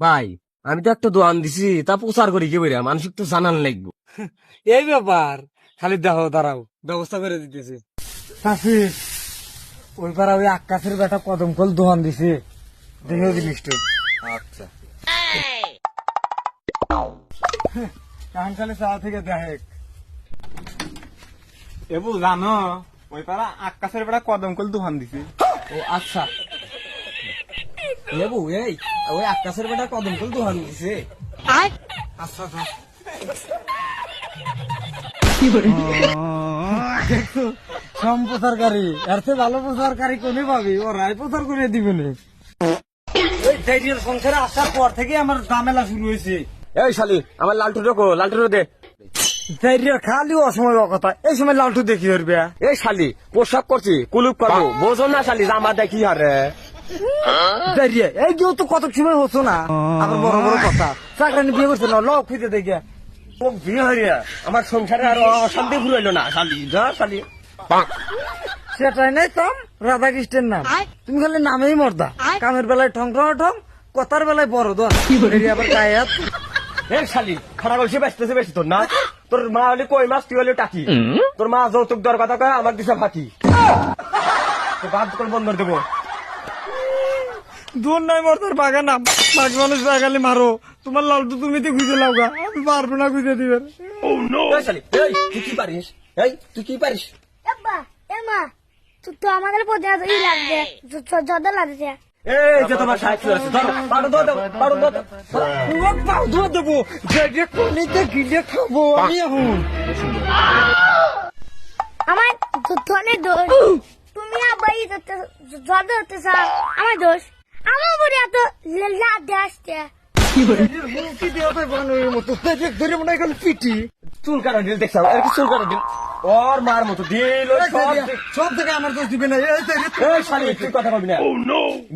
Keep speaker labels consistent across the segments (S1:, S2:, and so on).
S1: ভাই আমি তো একটা দোয়ান দিছি তা প্রচার করি কি বইরা মানুষ তো জানান লাগবো।
S2: এই ব্যাপার, খালি দেখো দাঁড়াও, ব্যবস্থা করে দিতেছি। চাষি, ওই পাড়া ওই আকাশের বেটা কদম কল দোহান দিছে, দেখে জিনিসটা।
S1: আচ্ছা
S2: কান খালি চা থেকে দেখ।
S3: এবু জানো ওই পাড়া আকাশের বেড়া কদম কল দোহান দিছে।
S1: ও আচ্ছা লেবু এই ওই আকাশের বেটা কদম ফুল দোহান দিছে।
S2: আচ্ছা আচ্ছা, দেখছো সম্প্রচারকারী, এর চেয়ে ভালো প্রচারকারী কোনে পাবি? ওরাই প্রচার করে দিবে না। ওই ডাইরিয়ার সংসারে আসার পর থেকে আমার ঝামেলা শুরু হয়েছে।
S1: এই শালি আমার লালটু দেখো, লালটু দে।
S2: ডাইরিয়ার খালি অসময় কথা, এই সময় লালটু দেখি ধরবে।
S1: এই শালি পোশাক করছি কুলুপ করবো, বোঝো না শালি জামা দেখি হারে।
S2: ডাইরিয়া এই কেউ তো কত সময় হতো না, আবার বড় বড় কথা। চাকরানি বিয়ে করছে না, লক খুঁজে দেখে
S1: ও বিয়ে হইয়া আমার সংসারে আর অশান্তি ঘুরাইলো না শালি, যা শালি।
S2: সেটাই নাই কম রাধাকৃষ্ণের নাম। তুমি খালি নামেই মর্দা, কামের বেলায় ঠং ঠং ঠং, কথার বেলায় বড় দর। আবার গায়ে
S1: এই শালি খারাপ বলছে বেসতেছে বেশি তোর না। তোর মা হলে কই মাছ, তুই হলে টাকি। তোর মা যৌতুক দেওয়ার কথা কয়, আমার দিশা ফাঁকি। তো বাদ করে বন্ধ করে দেবো।
S2: দূর নাই মর্দার বাগা নাম, বাকি মানুষ বাগালি মারো। তোমার লালটু তুমি তো খুঁজে লাও গা, আমি পারবো না খুঁজে দিবেন।
S1: এই শালি, এই তুই কি পারিস? এই তুই কি পারিস?
S4: আব্বা এমা তো আমাদের পথে ই লাগবে, জর্দা লাগছে।
S1: এই যে তোমার সাহায্য আছে, ধরো পারো দাও, পারো দাও।
S2: তোমার পাও ধোয়া দেবো, যে কোনিতে গিলে খাবো আমি এখন।
S4: আমার ধনের দোষ, তুমি আব্বা ই জর্দা ধরতে চাও, আমার দোষ। আমার উপরে এত লাভ দিয়ে আসছে।
S2: মুখি দেওয়া তো বানোর মতো, ধরে মনে হয় পিটি।
S1: চুল কাটা দিল দেখছাও, আর কি চুল কাটা দিল ওর মার মতো দিল।
S2: সব থেকে আমার দোষ দিবে না।
S1: এই শালি তুই কথা বলবি না।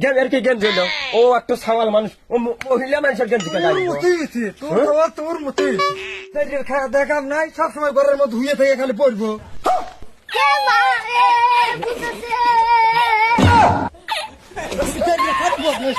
S1: জ্ঞান আর কি জ্ঞান দিল, ও একটা সামাল মানুষ, ও মহিলা মানুষের জ্ঞান দিতে
S2: তোর মতো খাওয়া দেখাম নাই, সবসময় ঘরের মধ্যে ধুয়ে থেকে খালি পড়বো।
S4: এ মা, এ বুঝেছে।
S2: খালি বদমাশ।